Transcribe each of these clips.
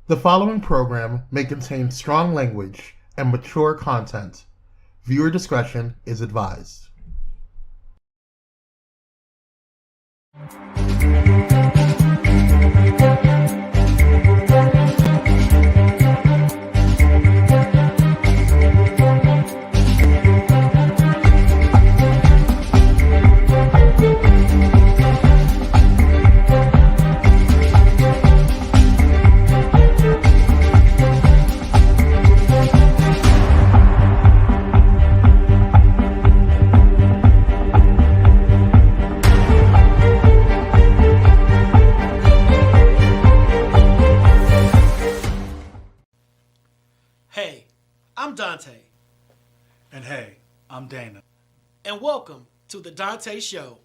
The following program may contain strong language and mature content. Viewer discretion is advised. Hey, I'm Donta. And hey, I'm Dana. And welcome to the Donta Show.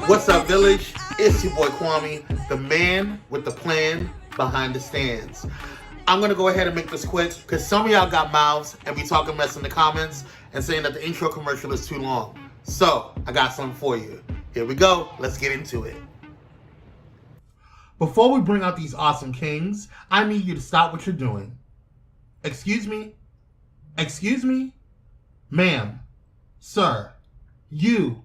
What's up, Village? It's your boy Kwame, the man with the plan behind the stands. I'm going to go ahead and make this quick because some of y'all got mouths and be talking mess in the comments and saying that the intro commercial is too long. So, I got something for you. Here we go. Let's get into it. Before we bring out these awesome kings, I need you to stop what you're doing. Excuse me? Excuse me? Ma'am, sir, you.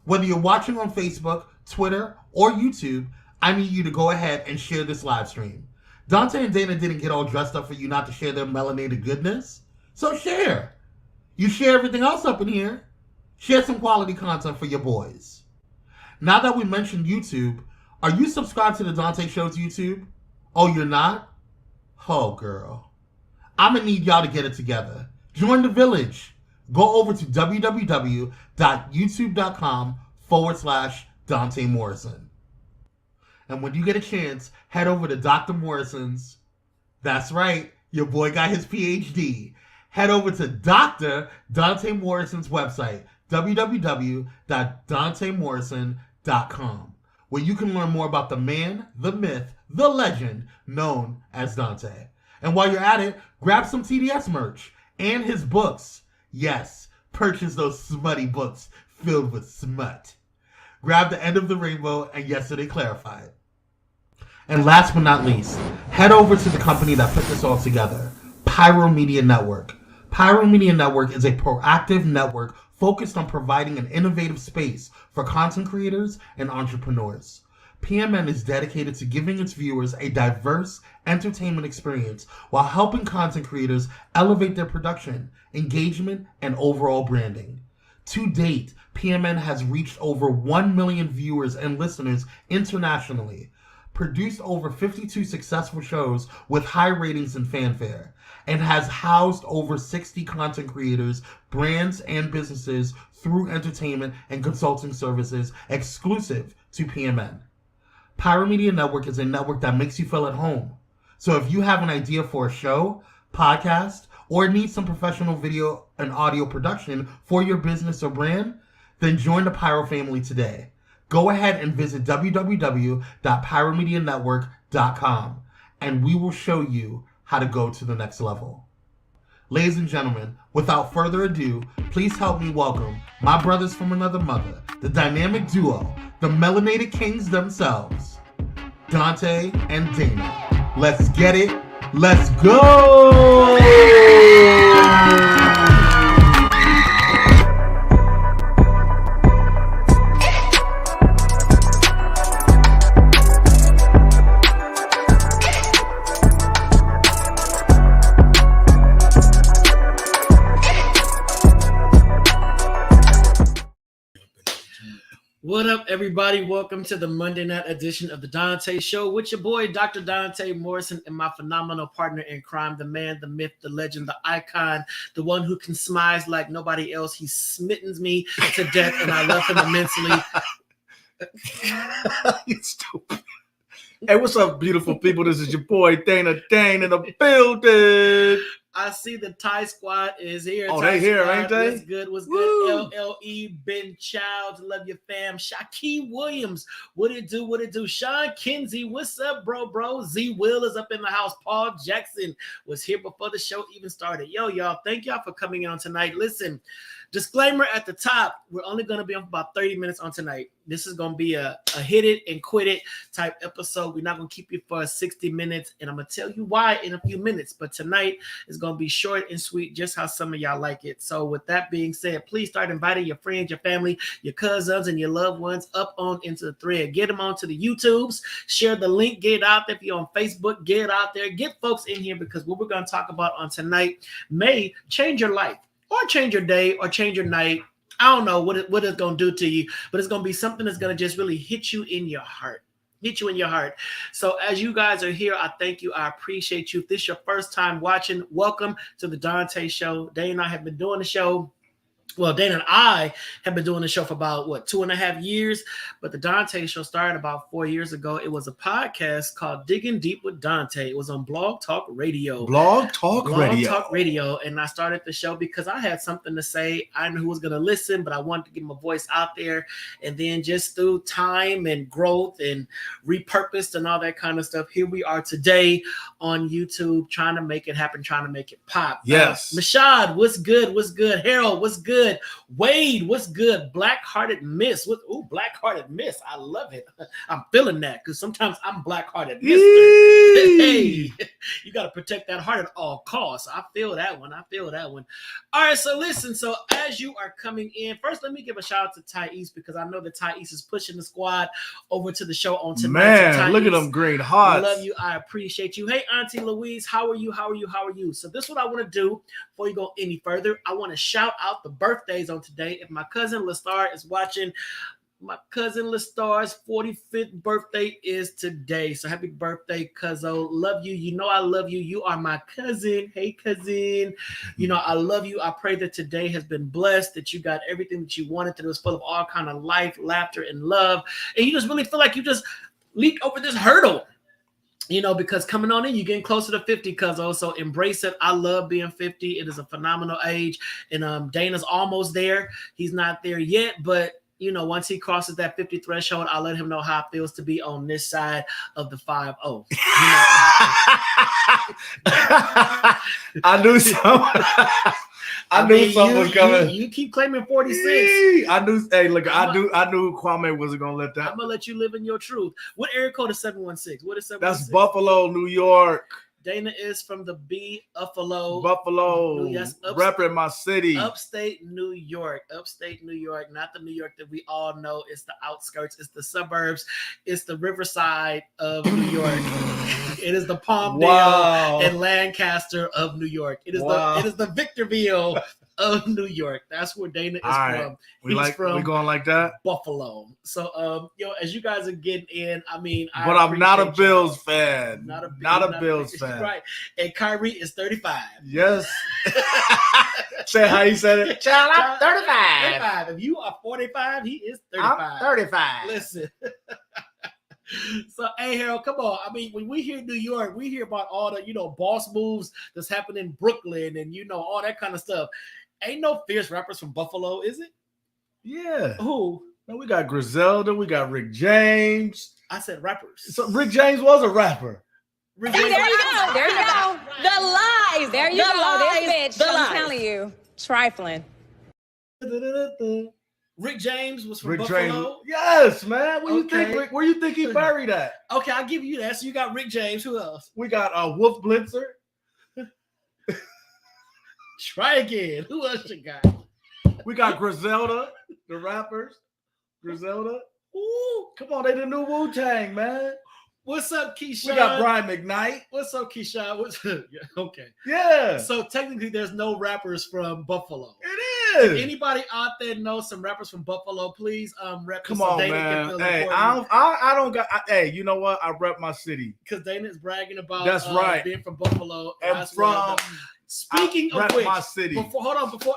Whether you're watching on Facebook, Twitter, or YouTube, I need you to go ahead and share this live stream. Donta and Dana didn't get all dressed up for you not to share their melanated goodness. So share. You share everything else up in here. Share some quality content for your boys. Now that we mentioned YouTube, are you subscribed to the Donta Show's YouTube? Oh, you're not? Oh, girl. I'm going to need y'all to get it together. Join the village. Go over to www.youtube.com/Donta Morrison. And when you get a chance, head over to Dr. Morrison's. That's right, your boy got his PhD. Head over to Dr. Donta Morrison's website, www.dontamorrison.com, where you can learn more about the man, the myth, the legend known as Donta. And while you're at it, grab some TDS merch and his books. Yes, purchase those smutty books filled with smut. Grab The End of the Rainbow and Yesterday Clarified. And last but not least, head over to the company that put this all together, Pyro Media Network. Pyro Media Network is a proactive network focused on providing an innovative space for content creators and entrepreneurs. PMN is dedicated to giving its viewers a diverse entertainment experience while helping content creators elevate their production, engagement, and overall branding. To date, PMN has reached over 1 million viewers and listeners internationally, produced over 52 successful shows with high ratings and fanfare, and has housed over 60 content creators, brands, and businesses through entertainment and consulting services exclusive to PMN. Pyro Media Network is a network that makes you feel at home. So if you have an idea for a show, podcast, or need some professional video and audio production for your business or brand, then join the Pyro family today. Go ahead and visit www.pyromedianetwork.com and we will show you how to go to the next level. Ladies and gentlemen, without further ado, please help me welcome my brothers from another mother, the dynamic duo, the melanated kings themselves, Donta and Dana. Let's get it. Let's go! What up, everybody? Welcome to the Monday night edition of the Donta Show with your boy, Dr. Dante Morrison, and my phenomenal partner in crime, the man, the myth, the legend, the icon, the one who can smile like nobody else. He smittens me to death, and I love him immensely. You stupid. Hey, what's up, beautiful people? This is your boy, Dana Dane, in the building. I see the Thai squad is here. Oh, Thai they here, squad, ain't they? What's good? What's Woo. good? LLE, Ben Childs, love your fam. Shaquille Williams, what it do? What it do? Sean Kinsey, what's up, bro? Z Will is up in the house. Paul Jackson was here before the show even started. Yo, y'all, thank y'all for coming in on tonight. Listen, disclaimer at the top, we're only going to be on for about 30 minutes on tonight. This is going to be a hit it and quit it type episode. We're not going to keep you for 60 minutes, and I'm going to tell you why in a few minutes. But tonight is going to be short and sweet, just how some of y'all like it. So with that being said, please start inviting your friends, your family, your cousins, and your loved ones up on into the thread. Get them onto the YouTubes. Share the link. Get it out there. If you're on Facebook, get it out there. Get folks in here, because what we're going to talk about on tonight may change your life, or change your day, or change your night. I don't know what it's going to do to you, but it's going to be something that's going to just really hit you in your heart. Hit you in your heart. So as you guys are here, I thank you. I appreciate you. If this is your first time watching, welcome to the Donta Show. Dana and I have been doing the show. Well, Dana and I have been doing the show for about, 2.5 years? But the Donta Show started about 4 years ago. It was a podcast called Digging Deep with Dante. It was on Blog Talk Radio. Blog Talk Radio. And I started the show because I had something to say. I knew who was going to listen, but I wanted to get my voice out there. And then just through time and growth and repurposed and all that kind of stuff, here we are today on YouTube, trying to make it happen, trying to make it pop. Yes. Mashad, what's good? What's good? Harold, what's good? Wade, what's good? Black-hearted Miss. Black-hearted Miss. I love it. I'm feeling that, because sometimes I'm black-hearted Mister. Hey, you got to protect that heart at all costs. I feel that one. All right, so listen. So as you are coming in, first let me give a shout out to Thais, because I know that Thais is pushing the squad over to the show on tonight. Man, so look at them green hearts. I love you. I appreciate you. Hey, Auntie Louise, how are you? So this is what I want to do before you go any further. I want to shout out the birthdays on today. If my cousin Lestar is watching, my cousin Lestar's 45th birthday is today. So happy birthday, cuzzo. Love you. You know I love you. You are my cousin. Hey, cousin. You know I love you. I pray that today has been blessed, that you got everything that you wanted, that it was full of all kind of life, laughter, and love. And you just really feel like you just leaped over this hurdle. Because coming on in, you're getting closer to 50, cuzzo. So embrace it. I love being 50. It is a phenomenal age. And Dana's almost there. He's not there yet, but once he crosses that 50 threshold, I'll let him know how it feels to be on this side of the 5-0. I knew something was coming. You keep claiming 46. I knew. Hey, look, I knew Kwame wasn't gonna let that. I'm gonna let you live in your truth. What area code is 716? What is 716? That's Buffalo, New York. Dana is from the Buffalo. Yes, repping my city. Upstate New York, not the New York that we all know. It's the outskirts, it's the suburbs, it's the riverside of New York. It is the Palmdale and Lancaster of New York. It is the Victorville of New York. That's where Dana is from. We going like that? Buffalo. So as you guys are getting in, but I'm not a Bills fan. Not a Bills fan. Right. And Kyrie is 35. Yes. Say how you said it. Child, I'm 35. If you are 45, he is 35. I'm 35. Listen. So, hey, Harold, come on. When we hear New York, we hear about all the, boss moves that's happening in Brooklyn and, all that kind of stuff. Ain't no fierce rappers from Buffalo, is it? Yeah. Who? No, we got Griselda. We got Rick James. I said rappers. So Rick James was a rapper. See, there you go. There you go. The lies. There you go. This bitch. I'm telling you. Trifling. Rick James was from Buffalo. James. Yes, man. Where you think he buried at? Okay, I'll give you that. So you got Rick James. Who else? We got Wolf Blitzer. Try again. Who else you got? We got Griselda, the rappers. Griselda. Ooh, come on, they the new Wu-Tang, man. What's up, Keyshawn? We got Brian McKnight. What's up, Keyshawn? Okay. Yeah. So technically, there's no rappers from Buffalo. It is. Anybody out there know some rappers from Buffalo? Please, rep. Come so on, Dana man. Hey, I don't got. Hey, you know what? I rep my city because Dana's bragging about that's right being from Buffalo. and from. Speaking of which, my city.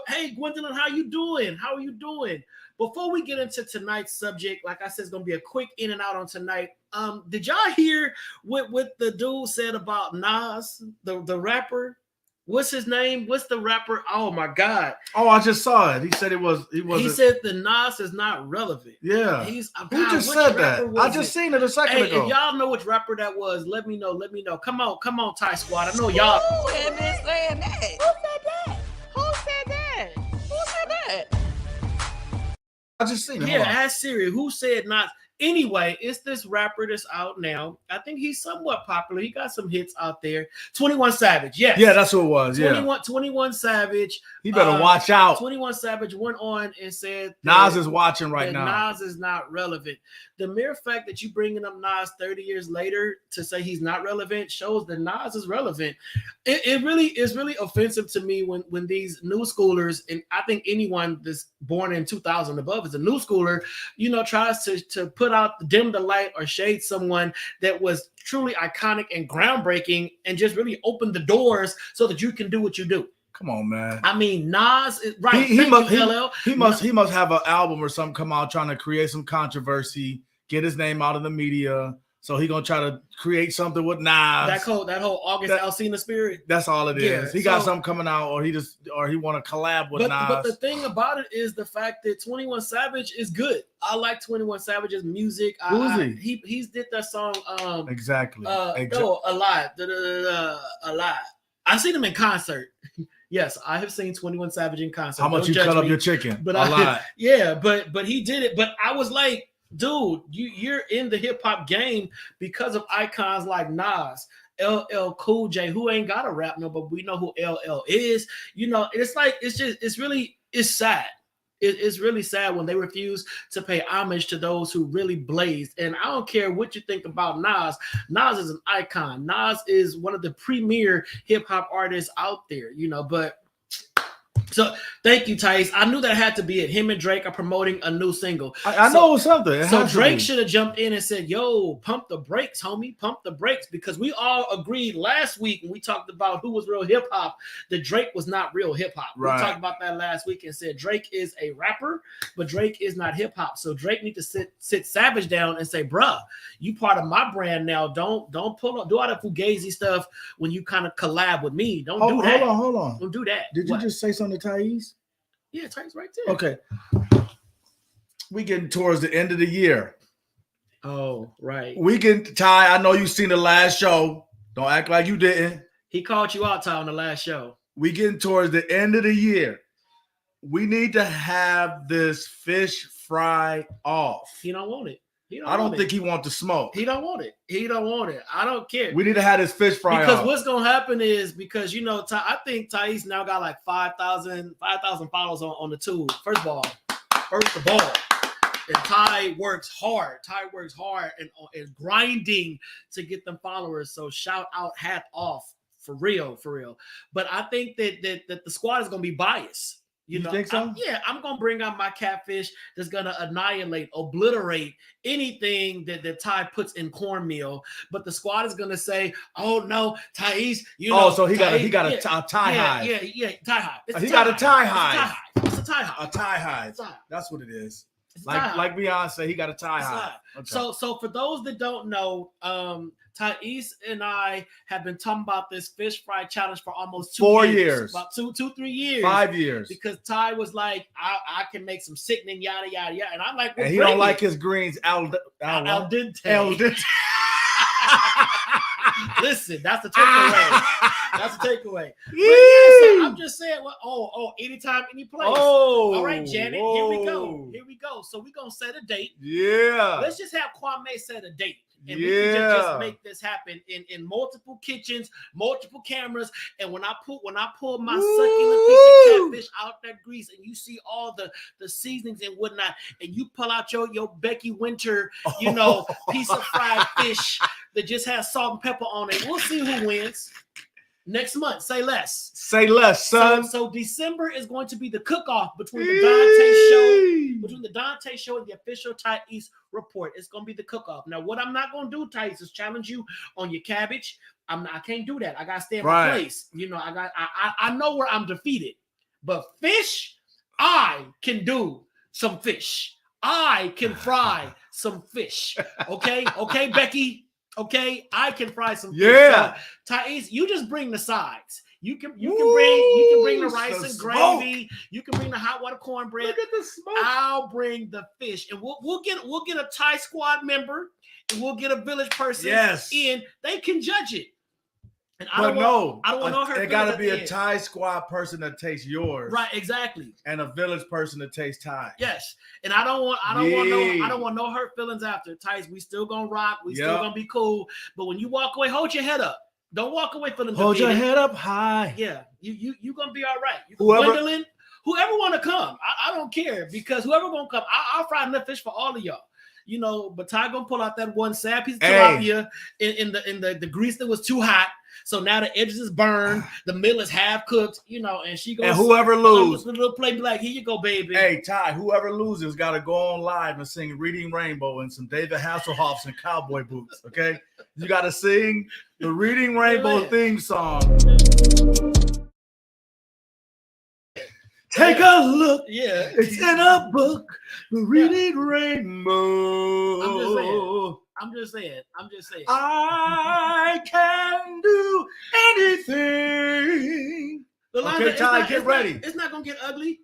Hey, Gwendolyn, how you doing? How are you doing? Before we get into tonight's subject, like I said, it's gonna be a quick in and out on tonight. Did y'all hear what the dude said about Nas, the rapper? What's his name? What's the rapper? Oh my God! Oh, I just saw it. He said it was. He said the Nas is not relevant. Yeah. Who just said that? I just seen it a second ago. If y'all know which rapper that was, let me know. Let me know. Come on, Thai Squad. I know y'all. Who had been saying that? Who said that? Who said that? Who said that? I just seen it. Yeah, ask Siri. Who said Nas? Anyway, it's this rapper that's out now. I think he's somewhat popular. He got some hits out there. 21 Savage, yes. Yeah, that's who it was. 21 Savage. He better watch out. 21 Savage went on and said Nas is watching right now. Nas is not relevant. The mere fact that you bringing up Nas 30 years later to say he's not relevant shows that Nas is relevant. It really is really offensive to me when these new schoolers, and I think anyone that's born in 2000 above is a new schooler, tries to put out, dim the light or shade someone that was truly iconic and groundbreaking and just really opened the doors so that you can do what you do. Come on, man. I mean, Nas is right. He must have an album or something come out trying to create some controversy, get his name out of the media. So he gonna try to create something with Nas. That whole August Alsina spirit. That's all it is. He got something coming out, or he want to collab with Nas. But the thing about it is the fact that 21 Savage is good. I like 21 Savage's music. Who is he? He's did that song. Exactly. No, a lot. A lot. I've seen him in concert. Yes, I have seen 21 Savage in concert. How much you cut up your chicken? But a lot. Yeah, but he did it. But I was like, dude, you're in the hip hop game because of icons like Nas, LL Cool J, who ain't got a rap no, but we know who LL is. It's sad. It's really sad when they refuse to pay homage to those who really blazed. And I don't care what you think about Nas. Nas is an icon. Nas is one of the premier hip hop artists out there, but. So thank you, Tice. I knew that had to be it. Him and Drake are promoting a new single. I know something. So Drake should have jumped in and said, yo, pump the brakes, homie. Pump the brakes. Because we all agreed last week when we talked about who was real hip hop, that Drake was not real hip hop. Right. We talked about that last week and said Drake is a rapper, but Drake is not hip hop. So Drake need to sit Savage down and say, bruh, you part of my brand now. Don't do all that fugazi stuff when you kind of collab with me. Don't do that. Hold on. Don't do that. Did you just say something to Thais? Yeah, Thais right there. Okay. We getting towards the end of the year. Oh, right. Ty, I know you seen the last show. Don't act like you didn't. He called you out, Ty, on the last show. We getting towards the end of the year. We need to have this fish fry off. He don't want it. I don't think he wants to smoke. He don't want it. I don't care. We need to have this fish fry because off. What's gonna happen is because I think Thais now got like 5,000 followers on the tube. First of all, and Ty works hard. And grinding to get them followers. So shout out, hat off, for real. But I think that the squad is gonna be biased. You think so? I'm gonna bring out my catfish that's gonna obliterate anything that Ty puts in cornmeal. But the squad is gonna say, "Oh no, Thais, so he got a tie high. Yeah, tie high. He got a tie high. It's a tie high. A tie high. That's what it is. Like Beyonce, he got a tie high. Okay. So for those that don't know, Thais and I have been talking about this fish fry challenge for almost 4 years. About 3 years. 5 years. Because Ty was like, I can make some sickening yada yada yada. And I'm like, well, and he don't like his greens al dente. Listen, that's the takeaway. But so I'm just saying, anytime, any place. All right, Janet, here we go. So we're going to set a date. Yeah. Let's just have Kwame set a date. And we can just make this happen in multiple kitchens, multiple cameras. And when I pull my succulent piece of catfish out that grease, and you see all the seasonings and whatnot, and you pull out your Becky Winter, piece of fried fish that just has salt and pepper on it, we'll see who wins. Next month, say less. Say less, son. So December is going to be the cook-off between the Donta Show, and the official Thais report. It's going to be the cook-off. Now, what I'm not going to do, Thais, is challenge you on your cabbage. I can't do that. I got to stay in my place. You know, I know where I'm defeated. But fish, I can do some fish. I can fry some fish. Okay, Becky. Okay, I can fry some fish. Yeah, so, Thais, you just bring the sides. You can bring the rice and gravy. You can bring the hot water cornbread. Look at the smoke. I'll bring the fish, and we'll get a Thai squad member, and we'll get a village person. Yes, in. They can judge it. And I don't want no her. It got to be a Thai squad person that tastes yours, right? Exactly. And a village person that tastes Thai. Yes, and I don't want no hurt feelings after. Thais, we still gonna rock. We still gonna be cool. But when you walk away, hold your head up. Don't walk away feeling defeated. Hold your head up high. Yeah, you gonna be all right. Gwendolyn, whoever want to come, I don't care, because whoever gonna come, I'll fry enough fish for all of y'all. You know, but Ty gonna pull out that one sad piece of tilapia in the grease that was too hot. So now the edges is burned, the middle is half cooked, you know, and she goes. And whoever loses, the little plate be like, here you go, baby. Hey, Ty, whoever loses got to go on live and sing Reading Rainbow and some David Hasselhoffs and cowboy boots, okay? You got to sing the Reading Rainbow theme song. Take a look. Yeah. It's in a book, the Reading Rainbow. I'm just saying. I can do anything. Okay, Ty, get ready. It's not gonna get ugly.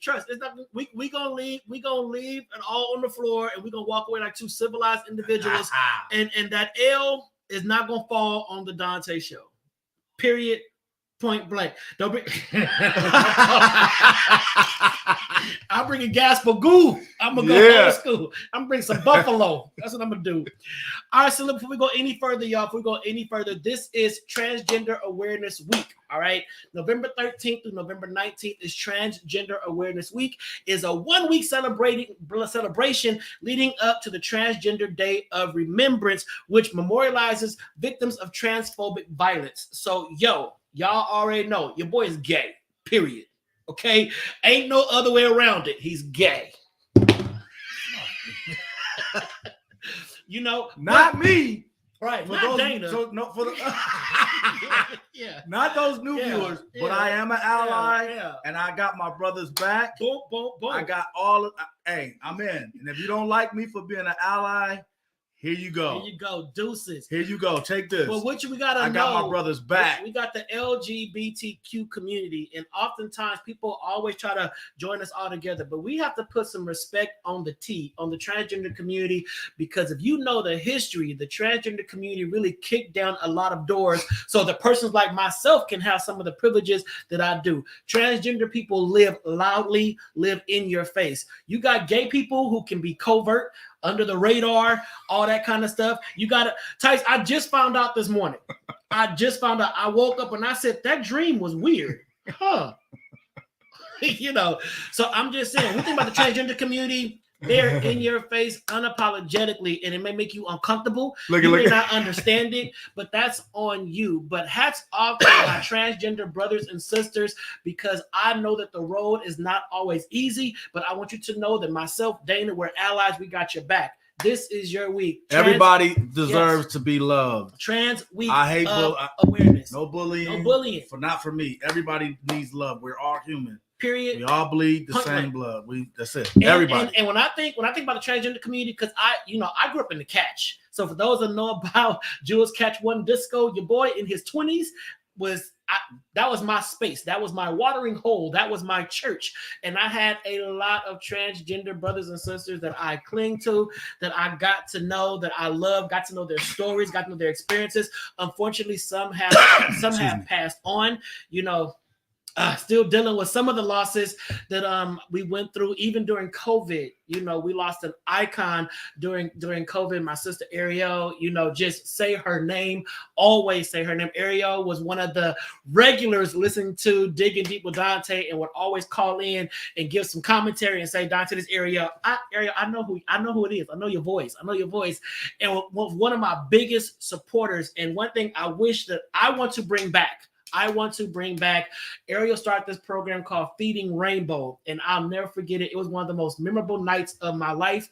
Trust. It's not. We gonna leave. We gonna leave it all on the floor, and we gonna walk away like two civilized individuals. and that L is not gonna fall on the Donta Show. Period. Point blank. Don't bring. I'll bring a gas for goo. I'm gonna go old school. I'm gonna bring some buffalo. That's what I'm gonna do. All right, so before we go any further, y'all, this is Transgender Awareness Week. All right, November 13th through November 19th is Transgender Awareness Week. Is a 1-week celebration leading up to the Transgender Day of Remembrance, which memorializes victims of transphobic violence. So, y'all already know your boy is gay, period. Okay? Ain't no other way around it. He's gay. You know, not me. Right, for not those, Dana. So, no, for the, not those new viewers, but I am an ally, and I got my brother's back. Boom, boom, boom. I got all of, hey, I'm in. And if you don't like me for being an ally, here you go. Here you go. Deuces. Here you go. Take this. Well, what we got to know. I got my brother's back. We got the LGBTQ community. And oftentimes people always try to join us all together. But we have to put some respect on the T, on the transgender community. Because if you know the history, the transgender community really kicked down a lot of doors. So the persons like myself can have some of the privileges that I do. Transgender people live loudly, live in your face. You got gay people who can be covert, under the radar, all that kind of stuff. You gotta, Tice, I just found out this morning. I woke up and I said, that dream was weird. Huh. You know, so I'm just saying, we think about the transgender community, they're in your face unapologetically, and it may make you uncomfortable. You may not understand it, but that's on you. But hats off to my transgender brothers and sisters, because I know that the road is not always easy, but I want you to know that myself, Dana, we're allies. We got your back. This is your week. Everybody deserves to be loved. Trans week. I hate awareness. No bullying. No bullying. Not for me. Everybody needs love. We're all human. Period. We all bleed the same blood. That's it. Everybody. And when I think about the transgender community, because I grew up in the catch. So for those that know about Jules Catch One Disco, your boy in his 20s that was my space. That was my watering hole. That was my church. And I had a lot of transgender brothers and sisters that I cling to, that I got to know, that I love, got to know their stories, got to know their experiences. Unfortunately, some have passed on. You know, Still dealing with some of the losses that we went through, even during COVID. You know, we lost an icon during COVID. My sister Ariel, you know, just say her name, always say her name. Ariel was one of the regulars listening to Digging Deep with Donta, and would always call in and give some commentary and say, Donta, this Ariel. Ariel, I know who it is. I know your voice. And was one of my biggest supporters. And one thing I wish that I want to bring back. Ariel started this program called Feeding Rainbow, and I'll never forget it. It was one of the most memorable nights of my life.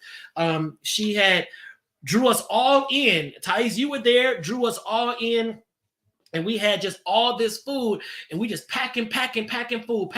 She had drew us all in. Thais, you were there, drew us all in. And we had just all this food, and we just packing food.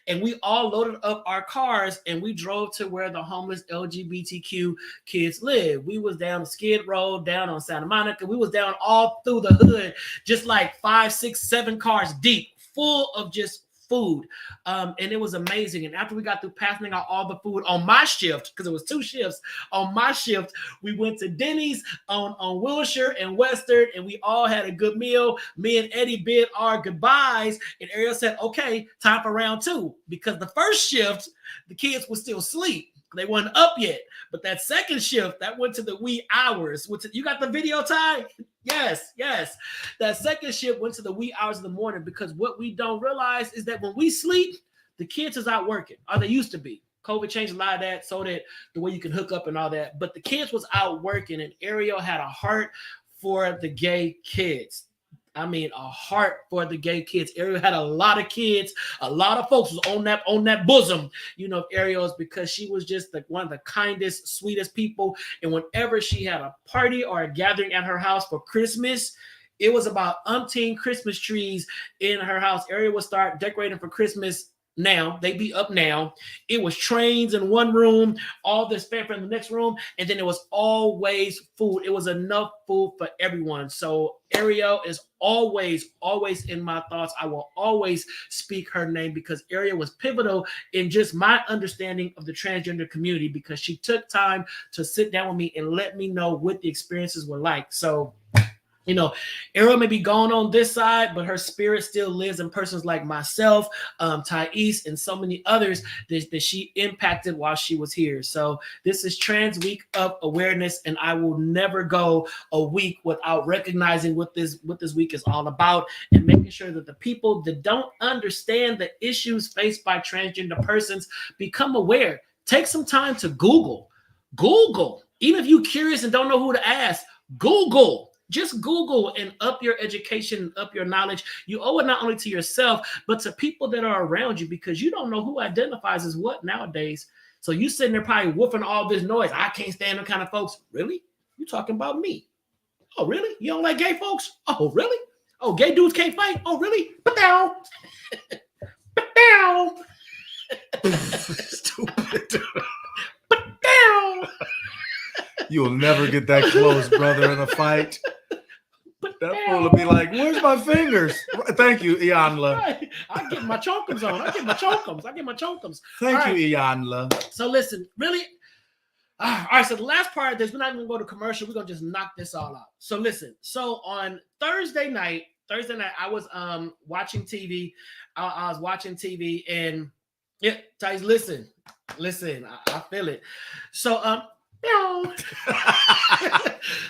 And we all loaded up our cars, and we drove to where the homeless LGBTQ kids live. We was down Skid Row, down on Santa Monica. We was down all through the hood, just like 5, 6, 7 cars deep, full of just food. And it was amazing. And after we got through passing out all the food on my shift, because it was 2 shifts, on my shift, we went to Denny's on Wilshire and Western, and we all had a good meal. Me and Eddie bid our goodbyes, and Ariel said, okay, time for round 2, because the first shift, the kids were still asleep. They weren't up yet. But that second shift, that went to the wee hours. You got the video, Ty? Yes. That second shift went to the wee hours of the morning, because what we don't realize is that when we sleep, the kids is out working, or they used to be. COVID changed a lot of that, so that the way you can hook up and all that. But the kids was out working, and Ariel had a heart for the gay kids. I mean, a heart for the gay kids. Ariel had a lot of kids. A lot of folks was on that bosom, you know, Ariel's, because she was just one of the kindest, sweetest people. And whenever she had a party or a gathering at her house for Christmas, it was about umpteen Christmas trees in her house. Ariel would start decorating for Christmas. Now they be up now. It was trains in one room, all this fanfare in the next room, and then it was always food. It was enough food for everyone. So Ariel is always in my thoughts. I will always speak her name, because Ariel was pivotal in just my understanding of the transgender community, because she took time to sit down with me and let me know what the experiences were like. So, you know, Ariel may be gone on this side, but her spirit still lives in persons like myself, Thais, and so many others that she impacted while she was here. So this is Trans Week of Awareness, and I will never go a week without recognizing what this week is all about, and making sure that the people that don't understand the issues faced by transgender persons become aware. Take some time to Google. Even if you're curious and don't know who to ask, Google. Just Google and up your education, up your knowledge. You owe it not only to yourself, but to people that are around you, because you don't know who identifies as what nowadays. So you sitting there probably woofing all this noise. I can't stand them kind of folks. Really? You talking about me? Oh, really? You don't like gay folks? Oh, really? Oh, gay dudes can't fight? Oh, really? But down. Stupid. But down. You will never get that close, brother, in a fight. That fool will be like, where's my fingers? Thank you, Ianla. Right. I get my chonkums on. I get my chonkums. Thank you, Ianla. So listen, really. All right, so the last part of this, we're not even going to go to commercial. We're going to just knock this all out. So listen. So on Thursday night, I was watching TV. I was watching TV, and yeah, Thais, listen. I feel it. So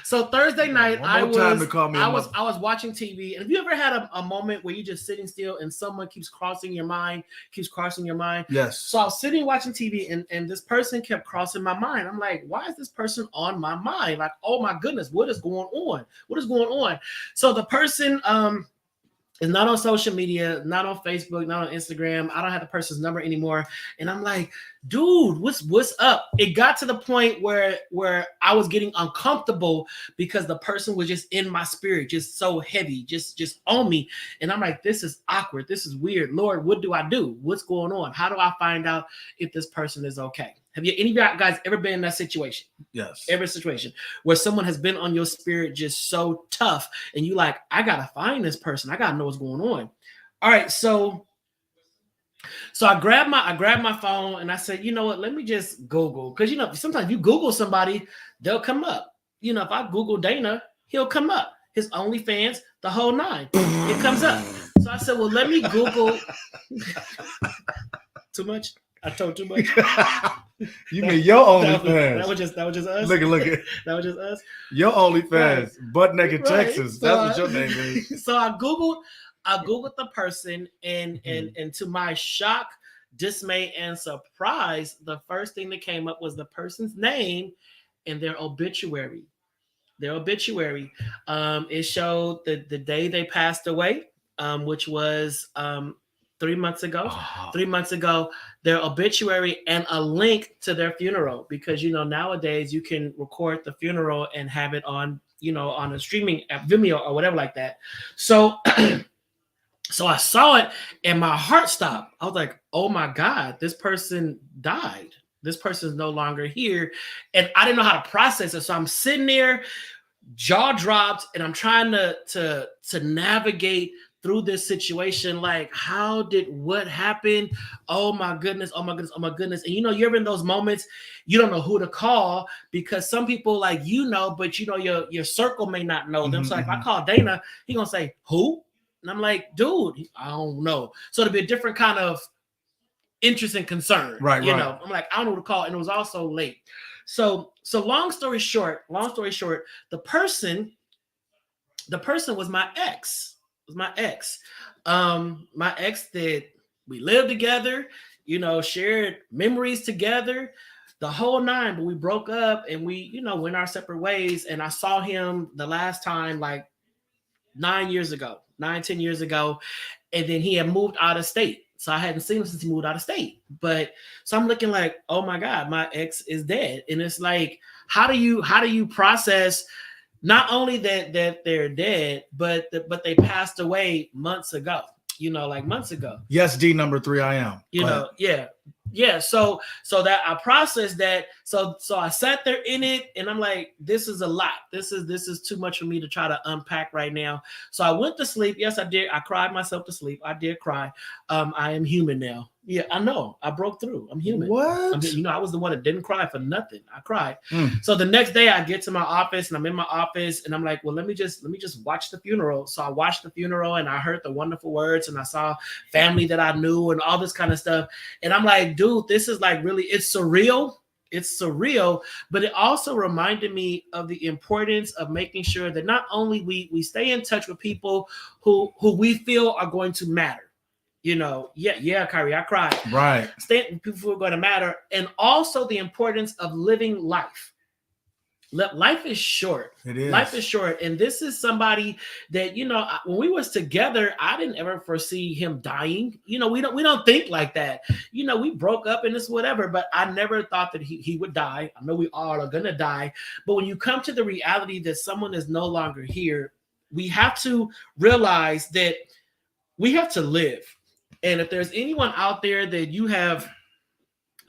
so Thursday night, I was watching TV. And have you ever had a moment where you're just sitting still and someone keeps crossing your mind? Yes. So I was sitting watching TV, and this person kept crossing my mind. I'm like, why is this person on my mind? Like, oh my goodness, what is going on? So the person is not on social media, not on Facebook, not on Instagram. I don't have the person's number anymore. And I'm like, dude, what's up? It got to the point where I was getting uncomfortable, because the person was just in my spirit, just so heavy, just on me. And I'm like, this is awkward. This is weird. Lord, what do I do? What's going on? How do I find out if this person is okay? Have any of you guys ever been in that situation? Yes. Every situation where someone has been on your spirit just so tough, and you like, I gotta find this person. I gotta know what's going on. All right, so I grabbed my phone, and I said, you know what? Let me just Google, because you know sometimes you Google somebody, they'll come up. You know, if I Google Dana, he'll come up. His OnlyFans, the whole 9, it comes up. So I said, well, let me Google. Too much? I told too much. You mean your OnlyFans? That was just us. Look at That was just us. your OnlyFans, Right. Butt Naked Right. Texas. So That's what your name is. So I googled the person, and to my shock, dismay, and surprise, the first thing that came up was the person's name and their obituary. It showed the day they passed away, which was 3 months ago. 3 months ago, their obituary and a link to their funeral, because nowadays you can record the funeral and have it on on a streaming app, Vimeo or whatever like that. So so I saw it and my heart stopped. I was like, oh my God, this person died. This person is no longer here. And I didn't know how to process it. So I'm sitting there, jaw dropped, and I'm trying to navigate through this situation. Like, what happened? Oh my goodness. And you're ever in those moments, you don't know who to call, because some people but your circle may not know them. So if I call Dana, he gonna say, who? And I'm like, dude, I don't know. So it'll be a different kind of interest and concern. Right. I'm like, I don't know who to call. And it was also late. So long story short, the person was my ex. My ex that we lived together, shared memories together, the whole nine, but we broke up and we, went our separate ways. And I saw him the last time, like 10 years ago. And then he had moved out of state. So I hadn't seen him since he moved out of state. But so I'm looking like, oh my God, my ex is dead. And it's like, how do you process not only that they're dead, but they passed away months ago, months ago. Yes, D number 3, I am. Yeah. So that I processed that. So I sat there in it, and I'm like, this is a lot. This is too much for me to try to unpack right now. So I went to sleep. Yes, I did. I cried myself to sleep. I did cry. I am human now. Yeah, I know. I broke through. I'm human. What? I was the one that didn't cry for nothing. I cried. So the next day I get to my office, and I'm in my office, and I'm like, well, let me just watch the funeral. So I watched the funeral, and I heard the wonderful words, and I saw family that I knew and all this kind of stuff. And I'm like, dude, this is like really, it's surreal. It's surreal, but it also reminded me of the importance of making sure that not only we stay in touch with people who we feel are going to matter. Kyrie, I cried. Right. People who are going to matter. And also the importance of living life. Life is short. It is. Life is short. And this is somebody that, when we was together, I didn't ever foresee him dying. We don't think like that. We broke up and it's whatever, but I never thought that he would die. I know we all are going to die. But when you come to the reality that someone is no longer here, we have to realize that we have to live. And if there's anyone out there that you have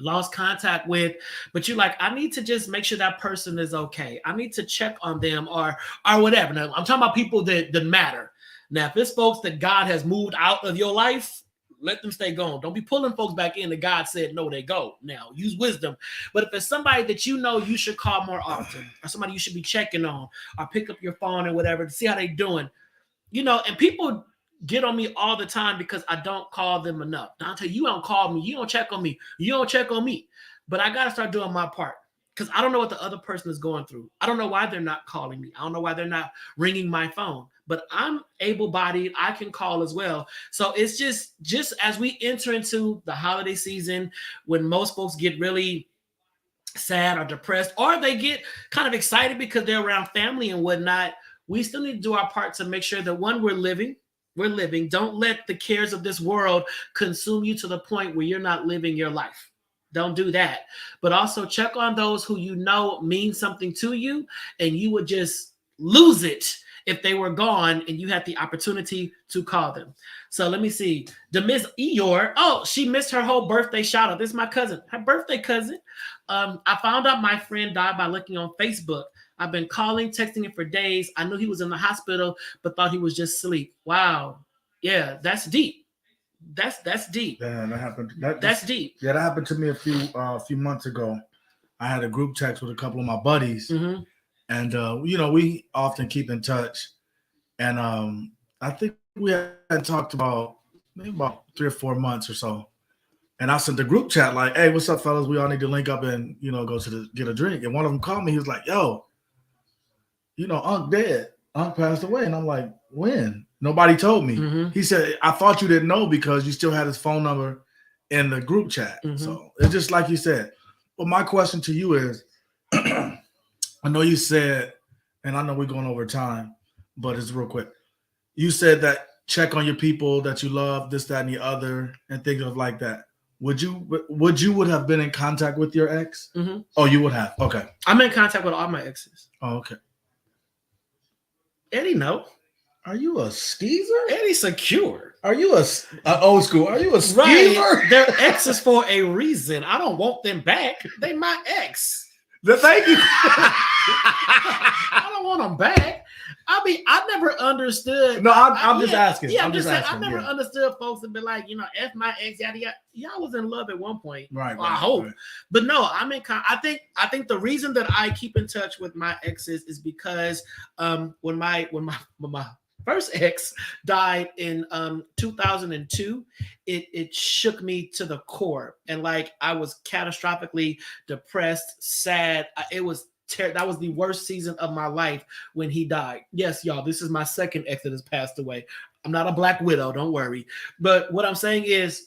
lost contact with, but you're like, I need to just make sure that person is okay. I need to check on them or whatever. Now, I'm talking about people that matter. Now, if it's folks that God has moved out of your life, let them stay gone. Don't be pulling folks back in that God said, no, they go. Now, use wisdom. But if it's somebody that you should call more often, or somebody you should be checking on, or pick up your phone or whatever to see how they're doing, and people get on me all the time because I don't call them enough. Donta, you don't call me. You don't check on me. You don't check on me. But I got to start doing my part, because I don't know what the other person is going through. I don't know why they're not calling me. I don't know why they're not ringing my phone. But I'm able-bodied. I can call as well. So it's just as we enter into the holiday season, when most folks get really sad or depressed, or they get kind of excited because they're around family and whatnot, we still need to do our part to make sure that, one, we're living. Don't let the cares of this world consume you to the point where you're not living your life. Don't do that. But also check on those who mean something to you, and you would just lose it if they were gone and you had the opportunity to call them. So let me see. The Miss Eeyore, she missed her whole birthday shout out. This is my cousin, her birthday cousin. I found out my friend died by looking on Facebook. I've been calling, texting him for days. I knew he was in the hospital, but thought he was just asleep. Wow. Yeah, that's deep. That's deep. Yeah, that happened. That's deep. Yeah, that happened to me a few months ago. I had a group text with a couple of my buddies, and we often keep in touch. And I think we had talked about maybe about 3 or 4 months or so. And I sent the group chat like, hey, what's up, fellas? We all need to link up and, go to get a drink. And one of them called me. He was like, yo, Unc dead. Unc passed away. And I'm like, when? Nobody told me. Mm-hmm. He said, I thought you didn't know because you still had his phone number in the group chat. Mm-hmm. So it's just like you said. But my question to you is, I know you said, and I know we're going over time, but it's real quick. You said that check on your people that you love, this, that, and the other, and things like that. Would you have been in contact with your ex? Mm-hmm. Oh, you would have. Okay. I'm in contact with all my exes. Oh, okay. Eddie, no. Are you a skeezer? Eddie's secure. Are you a old school? Are you a skeezer? Right. They're exes for a reason. I don't want them back. They my ex. Thank you. I don't want them back. I mean, I never understood. No, I'm just asking. Yeah, I'm just saying. I never understood folks that be like, F my ex, yada yada. Y'all was in love at one point, right? I hope, right. But no, I'm in. I think the reason that I keep in touch with my exes is because when my first ex died in 2002, it shook me to the core, and like I was catastrophically depressed, sad. That was the worst season of my life when he died. Yes, y'all, this is my second ex that has passed away. I'm not a black widow, don't worry. But what I'm saying is,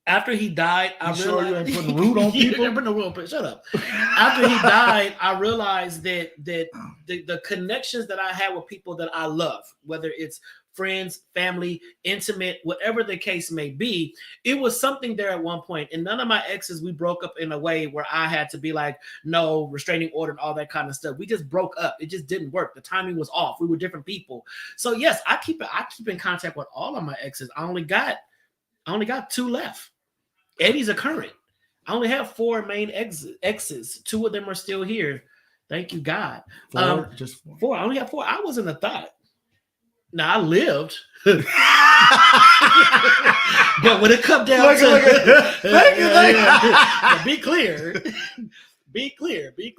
after he died, I realized you ain't putting root on people. Shut up. After he died, I realized that the connections that I had with people that I love, whether it's friends, family, intimate, whatever the case may be, it was something there at one point. And none of my exes, we broke up in a way where I had to be like, no, restraining order and all that kind of stuff. We just broke up. It just didn't work. The timing was off. We were different people. So yes, I keep in contact with all of my exes. I only got 2 left. Eddie's a current. I only have 4 main exes. 2 of them are still here. Thank you, God. 4? Just 4. 4. I only have 4. I wasn't a thought. Now I lived, but when it comes down to be clear. I lived, he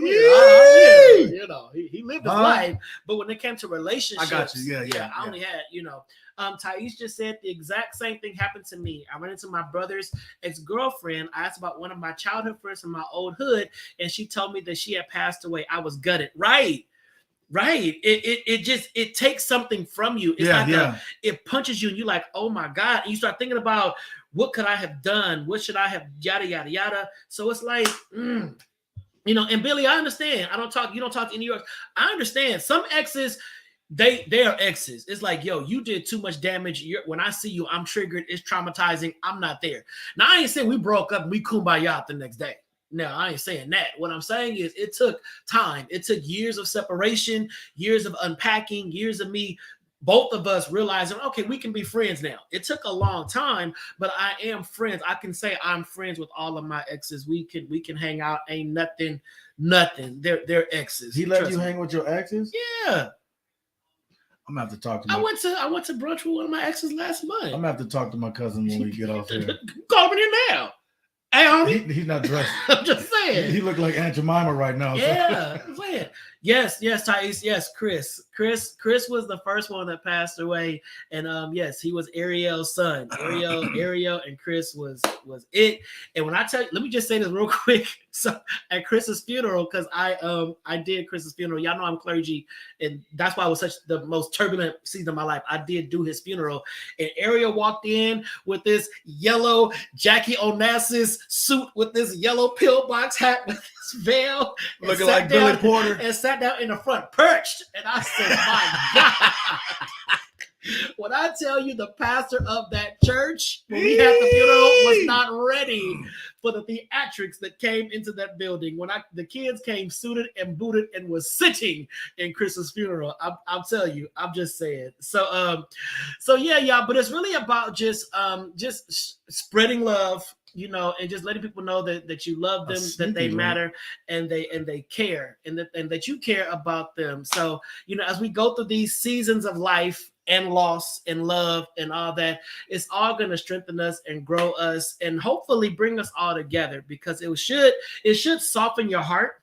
lived his life, but when it came to relationships, I got you. Yeah. I only had, Thais just said the exact same thing happened to me. I ran into my brother's ex-girlfriend. I asked about one of my childhood friends from my old hood, and she told me that she had passed away. I was gutted. Right. It takes something from you. It's it punches you and you're like, oh my God. And you start thinking about what could I have done? What should I have yada, yada, yada. So it's like, and Billy, I understand. You don't talk to any of yours. I understand. Some exes, they are exes. It's like, yo, you did too much damage. When I see you, I'm triggered. It's traumatizing. I'm not there. Now, I ain't saying we broke up and we kumbaya the next day. No, I ain't saying that. What I'm saying is it took time. It took years of separation, years of unpacking, years of me, both of us realizing, okay, we can be friends now. It took a long time, but I am friends. I can say I'm friends with all of my exes. We can hang out. Ain't nothing. They're exes. He let you hang with your exes? Yeah. I'm gonna have to talk to I went to brunch with one of my exes last month. I'm gonna have to talk to my cousin when we get off here. Call me in now. Hey, homie. He's not dressed. I'm just saying. He looked like Aunt Jemima right now. Yeah, I'm saying. Yes, Thais. Yes, Chris. Chris was the first one that passed away, and yes, he was Ariel's son. Ariel, and Chris was it. And when I tell you, let me just say this real quick. So at Chris's funeral, because I did Chris's funeral. Y'all know I'm clergy, and that's why it was such the most turbulent season of my life. I did do his funeral, and Ariel walked in with this yellow Jackie Onassis suit with this yellow pillbox hat with this veil, looking like Billy Porter, and sat down in the front, perched, and I said, "My God." When I tell you the pastor of that church, when we had the funeral, was not ready for the theatrics that came into that building. When the kids came suited and booted and was sitting in Chris's funeral, I'll tell you, I'm just saying. So yeah, y'all. But it's really about just spreading love, and just letting people know that you love them, that they matter, and they care, and that you care about them. So as we go through these seasons of life, and loss and love and all that, it's all going to strengthen us and grow us and hopefully bring us all together, because it should soften your heart,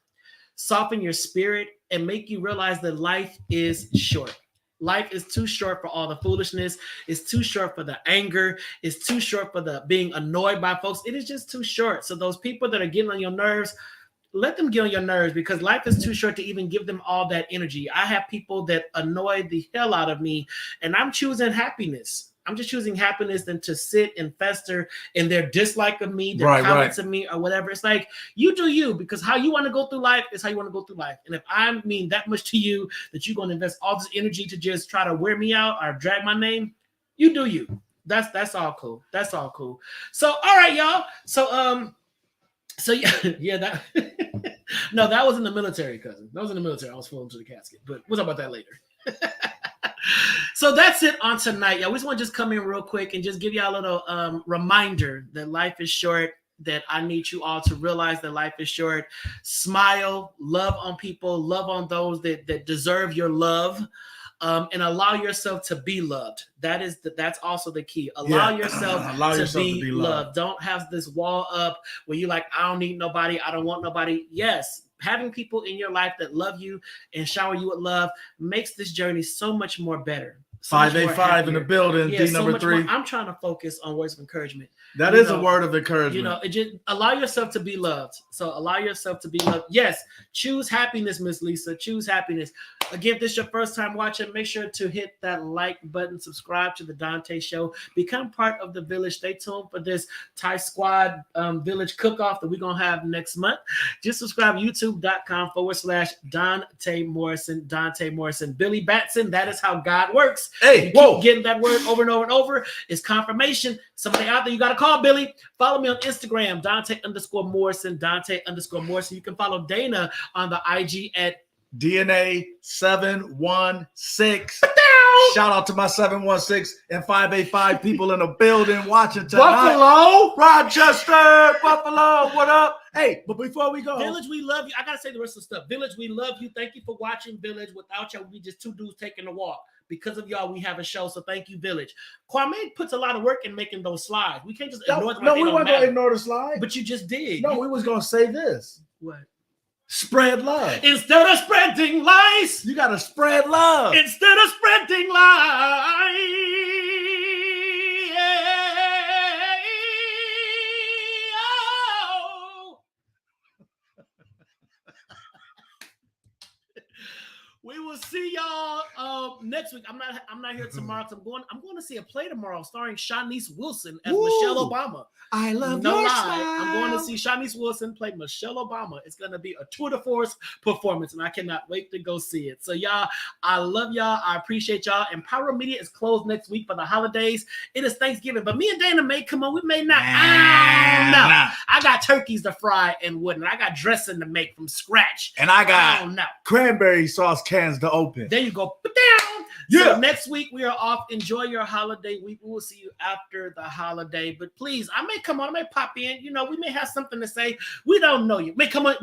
soften your spirit, and make you realize that life is short. Life is too short for all the foolishness. It's too short for the anger. It's too short for the being annoyed by folks. It is just too short. So those people that are getting on your nerves, let them get on your nerves, because life is too short to even give them all that energy. I have people that annoy the hell out of me, and I'm choosing happiness. I'm just choosing happiness than to sit and fester in their dislike of me, their comments of me, or whatever. It's like, you do you, because how you want to go through life is how you want to go through life. And if I mean that much to you that you're going to invest all this energy to just try to wear me out or drag my name, you do you. That's all cool. That's all cool. So, all right, y'all. So yeah, that no, that was in the military, cousin. That was in the military. I was falling to the casket, but we'll talk about that later. So that's it on tonight, y'all. We just want to just come in real quick and just give y'all a little reminder that life is short, that I need you all to realize that life is short. Smile, love on people, love on those that deserve your love, and allow yourself to be loved. That's also the key. Allow yourself to be loved. Don't have this wall up where you're like, I don't need nobody, I don't want nobody. Yes, having people in your life that love you and shower you with love makes this journey so much more better. 585 in the building. D number 3. I'm trying to focus on words of encouragement. That is a word of encouragement. You know, it just allow yourself to be loved. So allow yourself to be loved. Yes, choose happiness, Miss Lisa. Choose happiness. Again, if this is your first time watching, make sure to hit that like button, subscribe to the Donta Show, become part of the village. Stay tuned for this Thai Squad village cook-off that we're going to have next month. Just subscribe youtube.com/Donta Morrison, Donta Morrison, Billy Batson. That is how God works. Hey, keep getting that word over and over and over. It's confirmation. Somebody out there, you got to call Billy. Follow me on Instagram, Donta_Morrison, Donta_Morrison. You can follow Dana on the IG at DNA 716. Shout out to my 716 and 585 people in the building watching tonight. Buffalo, Rochester, Buffalo, what up? Hey, but before we go, Village, we love you. I gotta say the rest of the stuff. Village, we love you. Thank you for watching, Village. Without y'all, we just two dudes taking a walk. Because of y'all, we have a show. So thank you, Village. Kwame puts a lot of work in making those slides. We can't just ignore them. No, we weren't gonna ignore the slide. But you just did. No, we was gonna say this. What? Spread love. Instead of spreading lies, you gotta spread love. Instead of spreading lies. We will see y'all next week. I'm not here tomorrow. I'm going to see a play tomorrow starring Shanice Wilson as Michelle Obama. I love your smile. I'm going to see Shanice Wilson play Michelle Obama. It's going to be a tour de force performance, and I cannot wait to go see it. So y'all, I love y'all. I appreciate y'all. And Pyro Media is closed next week for the holidays. It is Thanksgiving, but me and Dana may come on. We may not. I got turkeys to fry and whatnot. I got dressing to make from scratch. And I got cranberry sauce cans to open. There you go. Down. Yeah. So next week we are off. Enjoy your holiday week. We will see you after the holiday. But please, I may come on. I may pop in. You know, we may have something to say. We don't know you. May come on.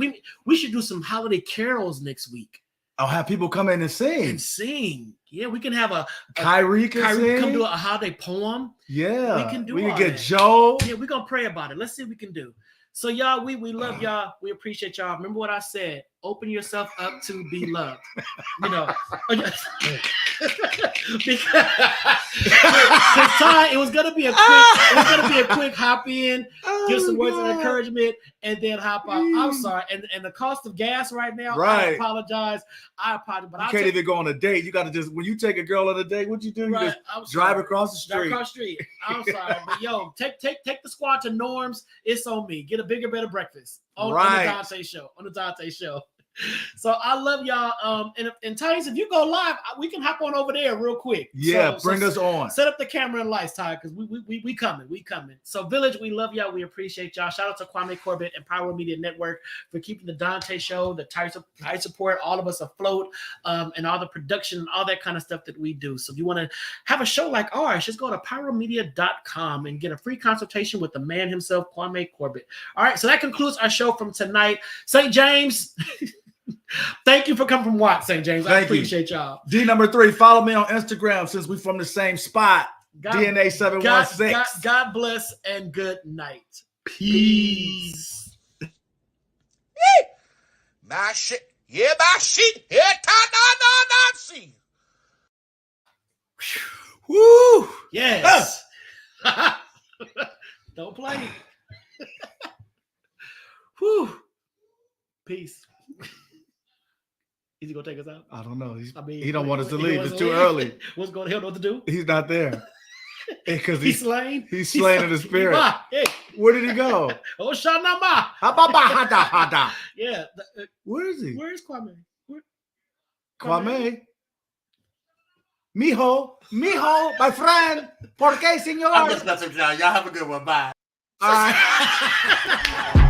We should do some holiday carols next week. I'll have people come in and sing. Yeah, we can have Kyrie come do a holiday poem. Yeah, we can do. We can get Joe. Yeah, we're gonna pray about it. Let's see what we can do. So y'all, we love y'all. We appreciate y'all. Remember what I said. Open yourself up to be loved. You know. Because Ty, it was gonna be a quick hop in, give some words of encouragement, and then hop out. I'm sorry, and the cost of gas right now. Right. I apologize. But you can't even go on a date. You got to just when you take a girl on a date, what you do? You just drive across the street. Drive across the street. I'm sorry, but yo, take the squad to Norm's. It's on me. Get a bigger, better breakfast on the Donta Show. On the Donta Show. So I love y'all. And Ty, if you go live, we can hop on over there real quick. Yeah, bring us on. Set up the camera and lights, Ty, because we coming. We coming. So Village, we love y'all. We appreciate y'all. Shout out to Kwame Corbett and Pyro Media Network for keeping the Donta Show, the Thai support, all of us afloat, and all the production and all that kind of stuff that we do. So if you want to have a show like ours, just go to pyromedia.com and get a free consultation with the man himself, Kwame Corbett. All right, so that concludes our show from tonight. St. James. Thank you for coming from Watt, St. James. I appreciate y'all. D number 3, follow me on Instagram since we're from the same spot. DNA 716. God bless and good night. Peace. My shit. Yeah, my shit. Yeah, Nazi. Woo! Yes. Don't play. Whew. Peace. Is he gonna take us out? I don't know. I mean, He don't want us to he leave. wants It's to too leave. early. What's going to hell? Know what to do? He's not there. Because He's slain. He's slain in the spirit. Hey. Where did he go? Oh, Shanama. Yeah. Where is he? Where is Kwame? Kwame. Mijo, my friend. ¿Por qué, señor? I'm just messing with y'all. Y'all have a good one. Bye. All right.